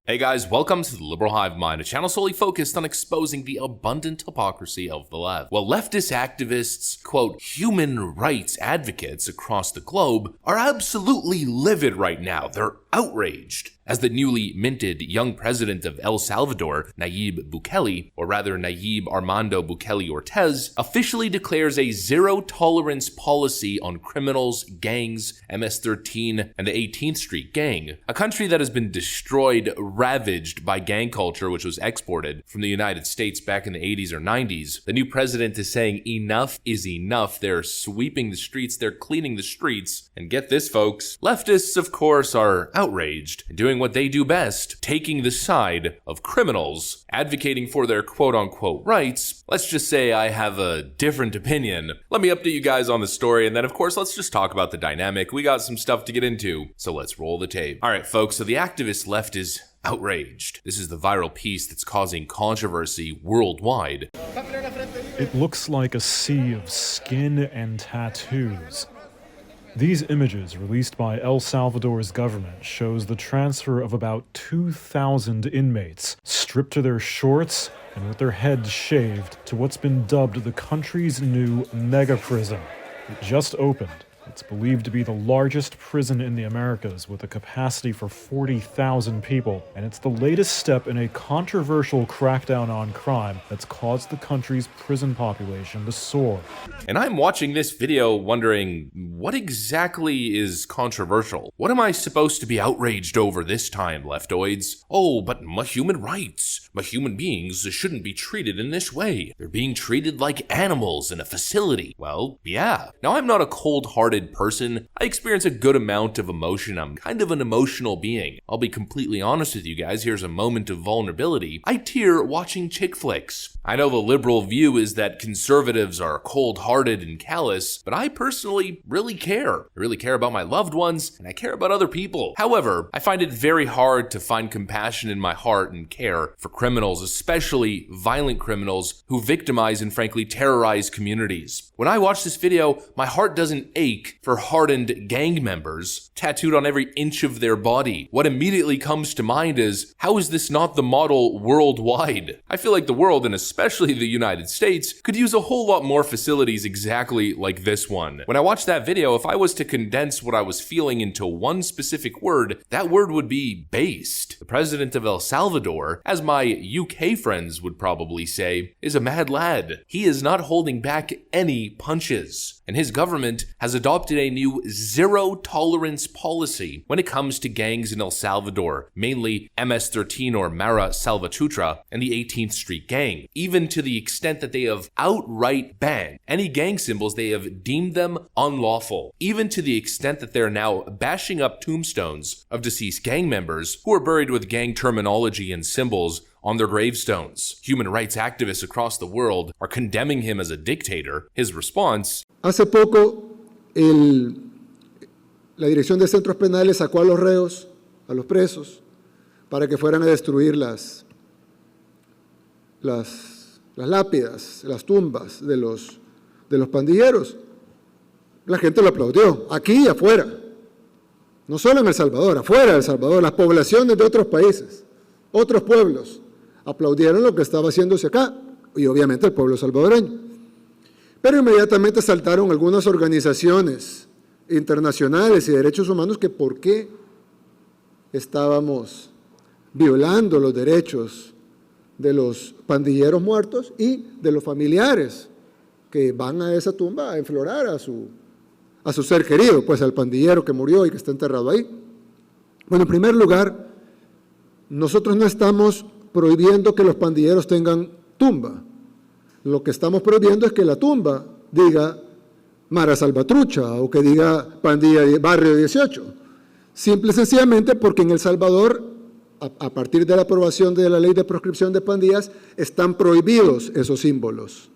Hey guys, welcome to the Liberal Hive Mind, a channel solely focused on exposing the abundant hypocrisy of the left. Well, leftist activists, quote, human rights advocates across the globe are absolutely livid right now. They're outraged as the newly minted young president of El Salvador, Nayib Bukele, or rather Nayib Armando Bukele Ortez, officially declares a zero-tolerance policy on criminals, gangs, MS-13, and the 18th Street Gang, a country that has been destroyed, ravaged by gang culture, which was exported from the United States back in the 80s or 90s. The new president is saying enough is enough. They're sweeping the streets, they're cleaning the streets, and get this, folks, leftists, of course, are outraged and doing what they do best, taking the side of criminals, advocating for their quote-unquote rights. Let's just say I have a different opinion. Let me update you guys on the story, and then of course let's just talk about the dynamic. We got some stuff to get into, so let's roll the tape. Alright folks, so the activist left is outraged. This is the viral piece that's causing controversy worldwide. It looks like a sea of skin and tattoos. These images, released by El Salvador's government, shows the transfer of about 2,000 inmates, stripped to their shorts and with their heads shaved, to what's been dubbed the country's new mega prison. It just opened. It's believed to be the largest prison in the Americas, with a capacity for 40,000 people, and it's the latest step in a controversial crackdown on crime that's caused the country's prison population to soar. And I'm watching this video wondering, what exactly is controversial? What am I supposed to be outraged over this time, leftoids? Oh, but my human rights. My human beings shouldn't be treated in this way. They're being treated like animals in a facility. Well, yeah. Now, I'm not a cold-hearted person. I experience a good amount of emotion. I'm kind of an emotional being. I'll be completely honest with you guys. Here's a moment of vulnerability. I tear watching chick flicks. I know the liberal view is that conservatives are cold-hearted and callous, but I personally really care. I really care about my loved ones, and I care about other people. However, I find it very hard to find compassion in my heart and care for criminals, especially violent criminals who victimize and frankly terrorize communities. When I watch this video, my heart doesn't ache for hardened gang members tattooed on every inch of their body. What immediately comes to mind is, how is this not the model worldwide? I feel like the world, and especially the United States, could use a whole lot more facilities exactly like this one. When I watched that video, if I was to condense what I was feeling into one specific word, that word would be based. The president of El Salvador, as my UK friends would probably say, is a mad lad. He is not holding back any punches, and his government has adopted a new zero-tolerance policy when it comes to gangs in El Salvador, mainly MS-13 or Mara Salvatrucha and the 18th Street Gang, even to the extent that they have outright banned any gang symbols. They have deemed them unlawful, even to the extent that they're now bashing up tombstones of deceased gang members who are buried with gang terminology and symbols on their gravestones. Human rights activists across the world are condemning him as a dictator. His response: Hace poco, la Dirección de Centros Penales sacó a los reos, a los presos, para que fueran a destruir las lápidas, las tumbas de los pandilleros. La gente lo aplaudió, aquí y afuera. No solo en El Salvador, afuera de El Salvador, las poblaciones de otros países, otros pueblos, aplaudieron lo que estaba haciéndose acá, y obviamente el pueblo salvadoreño. Pero inmediatamente saltaron algunas organizaciones internacionales y de derechos humanos que por qué estábamos violando los derechos de los pandilleros muertos y de los familiares que van a esa tumba a enflorar a su ser querido, pues al pandillero que murió y que está enterrado ahí. Bueno, en primer lugar, nosotros no estamos prohibiendo que los pandilleros tengan tumba. Lo que estamos prohibiendo es que la tumba diga Mara Salvatrucha o que diga Pandilla Barrio 18. Simple y sencillamente porque en El Salvador, a partir de la aprobación de la ley de proscripción de pandillas, están prohibidos esos símbolos.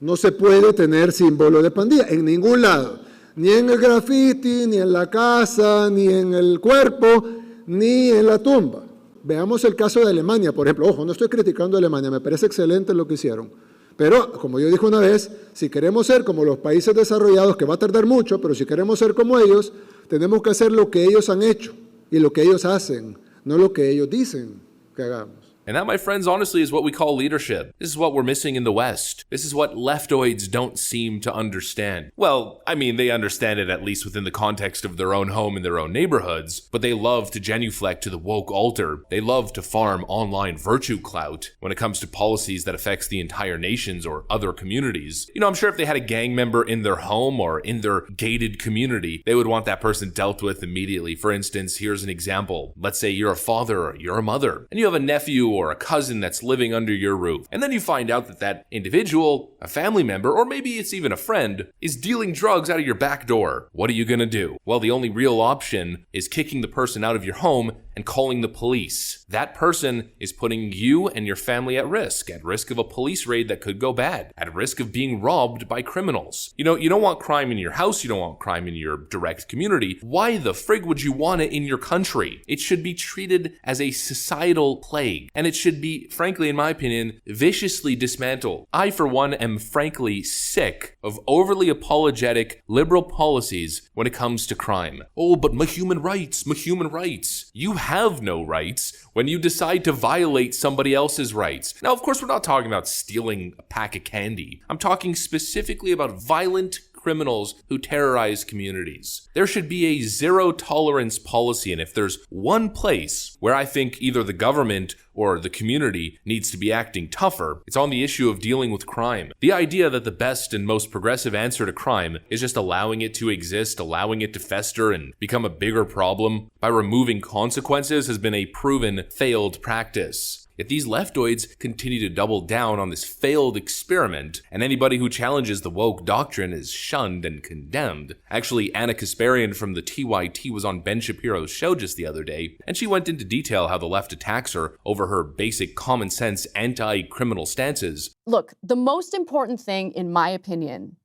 No se puede tener símbolo de pandilla en ningún lado, ni en el graffiti, ni en la casa, ni en el cuerpo, ni en la tumba. Veamos el caso de Alemania, por ejemplo. Ojo, no estoy criticando a Alemania, me parece excelente lo que hicieron. Pero, como yo dije una vez, si queremos ser como los países desarrollados, que va a tardar mucho, pero si queremos ser como ellos, tenemos que hacer lo que ellos han hecho y lo que ellos hacen. no lo que ellos dicen que hagamos. And that, my friends, honestly is what we call leadership. This is what we're missing in the West. This is what leftoids don't seem to understand. Well, I mean, they understand it at least within the context of their own home and their own neighborhoods, but they love to genuflect to the woke altar. They love to farm online virtue clout when it comes to policies that affects the entire nations or other communities. You know, I'm sure if they had a gang member in their home or in their gated community, they would want that person dealt with immediately. For instance, here's an example. Let's say you're a father or you're a mother, and you have a nephew or a cousin that's living under your roof. And then you find out that that individual, a family member, or maybe it's even a friend, is dealing drugs out of your back door. What are you gonna do? Well, the only real option is kicking the person out of your home and calling the police. That person is putting you and your family at risk of a police raid that could go bad, at risk of being robbed by criminals. You know, you don't want crime in your house, you don't want crime in your direct community. Why the frig would you want it in your country? It should be treated as a societal plague, and it should be, frankly, in my opinion, viciously dismantled. I, for one, am frankly sick of overly apologetic liberal policies when it comes to crime. Oh, but my human rights, my human rights. You have no rights when you decide to violate somebody else's rights. Now, of course, we're not talking about stealing a pack of candy. I'm talking specifically about violent criminals who terrorize communities. There should be a zero tolerance policy, and if there's one place where I think either the government or the community needs to be acting tougher, it's on the issue of dealing with crime. The idea that the best and most progressive answer to crime is just allowing it to exist, allowing it to fester and become a bigger problem by removing consequences has been a proven failed practice. Yet these leftoids continue to double down on this failed experiment, and anybody who challenges the woke doctrine is shunned and condemned. Actually, Anna Kasparian from the TYT was on Ben Shapiro's show just the other day, and she went into detail how the left attacks her over her basic common sense anti-criminal stances. Look, the most important thing, in my opinion,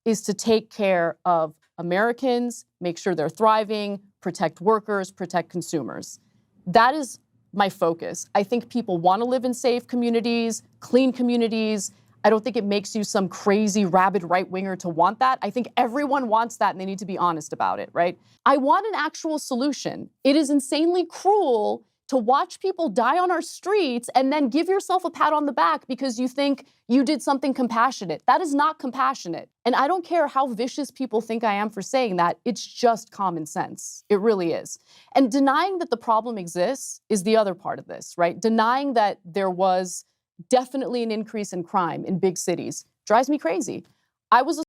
is to take care of Americans, make sure they're thriving, protect workers, protect consumers. That is my focus. I think people want to live in safe communities, clean communities. I don't think it makes you some crazy rabid right-winger to want that. I think everyone wants that and they need to be honest about it, right? I want an actual solution. It is insanely cruel to watch people die on our streets and then give yourself a pat on the back because you think you did something compassionate. That is not compassionate. And I don't care how vicious people think I am for saying that, it's just common sense. It really is. And denying that the problem exists is the other part of this, right? Denying that there was definitely an increase in crime in big cities drives me crazy. I was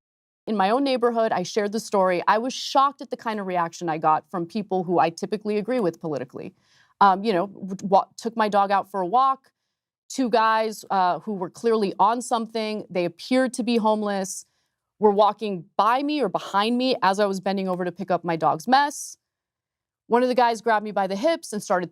in my own neighborhood, I shared the story. I was shocked at the kind of reaction I got from people who I typically agree with politically. Took my dog out for a walk. Two guys who were clearly on something. They appeared to be homeless, were walking by me or behind me as I was bending over to pick up my dog's mess. One of the guys grabbed me by the hips and started.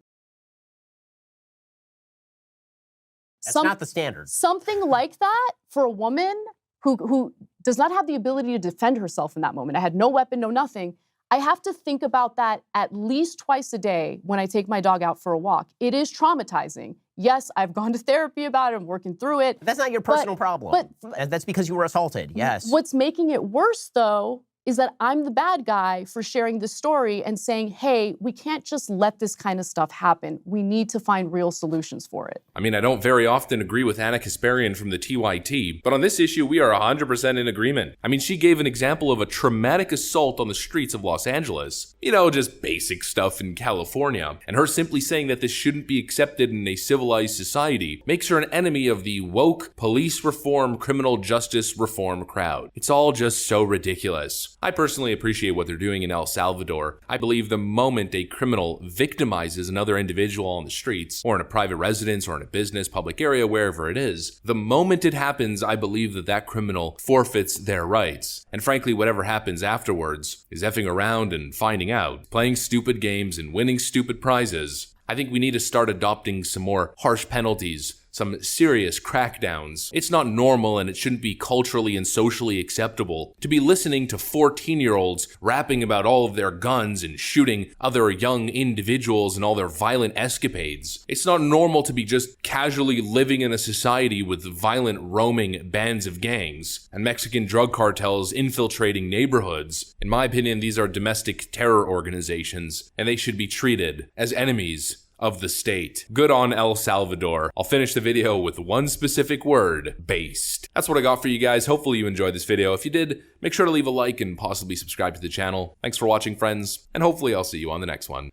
That's not the standard. Something like that for a woman who does not have the ability to defend herself in that moment. I had no weapon, no nothing. I have to think about that at least twice a day when I take my dog out for a walk. It is traumatizing. Yes, I've gone to therapy about it. I'm working through it. That's not your personal problem. But that's because you were assaulted, yes. What's making it worse, though, is that I'm the bad guy for sharing this story and saying, hey, we can't just let this kind of stuff happen. We need to find real solutions for it. I mean, I don't very often agree with Anna Kasparian from the TYT, but on this issue, we are 100% in agreement. I mean, she gave an example of a traumatic assault on the streets of Los Angeles. You know, just basic stuff in California. And her simply saying that this shouldn't be accepted in a civilized society makes her an enemy of the woke, police reform, criminal justice reform crowd. It's all just so ridiculous. I personally appreciate what they're doing in El Salvador. I believe the moment a criminal victimizes another individual on the streets, or in a private residence, or in a business, public area, wherever it is, the moment it happens, I believe that that criminal forfeits their rights. And frankly, whatever happens afterwards is effing around and finding out, playing stupid games and winning stupid prizes. I think we need to start adopting some more harsh penalties, some serious crackdowns. It's not normal and it shouldn't be culturally and socially acceptable to be listening to 14-year-olds rapping about all of their guns and shooting other young individuals and all their violent escapades. It's not normal to be just casually living in a society with violent roaming bands of gangs and Mexican drug cartels infiltrating neighborhoods. In my opinion, these are domestic terror organizations and they should be treated as enemies of the state. Good on El Salvador. I'll finish the video with one specific word: based. That's what I got for you guys. Hopefully you enjoyed this video. If you did, make sure to leave a like and possibly subscribe to the channel. Thanks for watching, friends, and hopefully I'll see you on the next one.